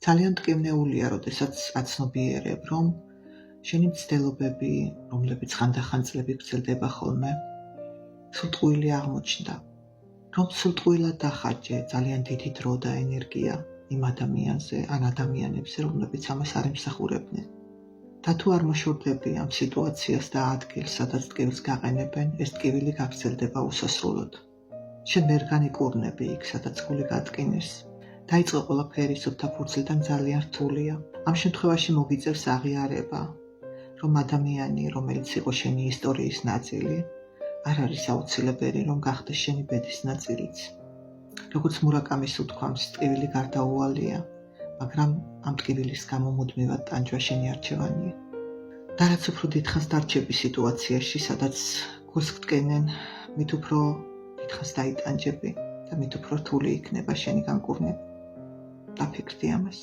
ძალიან მტკივნეულია, როდესაც აცნობიერებ, რომ შენი მცდელობები, რომლებიც ხანდახან წლები გრძელდება ხოლმე, სულტყუილი აღმოჩნდა. რომ სულტყუილად დახარჯე ძალიან დიდი დრო და ენერგია იმ ადამიანზე, ან ადამიანებზე, რომლებიც ამას არ იმსახურებდნენ. და თუ არ მოშორდები ამ სიტუაციას და ადგილს, სადაც ტკივილს გაყენებენ, ეს ტკივილი გაგრძელდება უსასრულოდ. შენ ვერ განიკურნები იქ, სადაც გული გატკინეს. დაიწყო ყველაფერი სუფთა ფურცლიდან ძალიან რთულია. ამ შემთხვევაში მოგიწევს აღიარება, რომ ადამიანი, რომელიც იყო შენი ისტორიის ნაწილი, არ არის აუცილებელი, რომ გახდეს შენი ბედის ნაწილიც. როგორც მურაკამის უთქვამს, ტკივილი გარდაუვალია, მაგრამ ამ ტკივილის გამო მუდმივად ტანჯვა შენი არჩევანია. და რაც უფრო დიდხანს დარჩები სიტუაციაში, სადაც გულს გტკენენ, მით უფრო დიდხანს დაიტანჯები და მით უფრო რთული იქნება შენი განკურნება. დაფიქრდი ამას.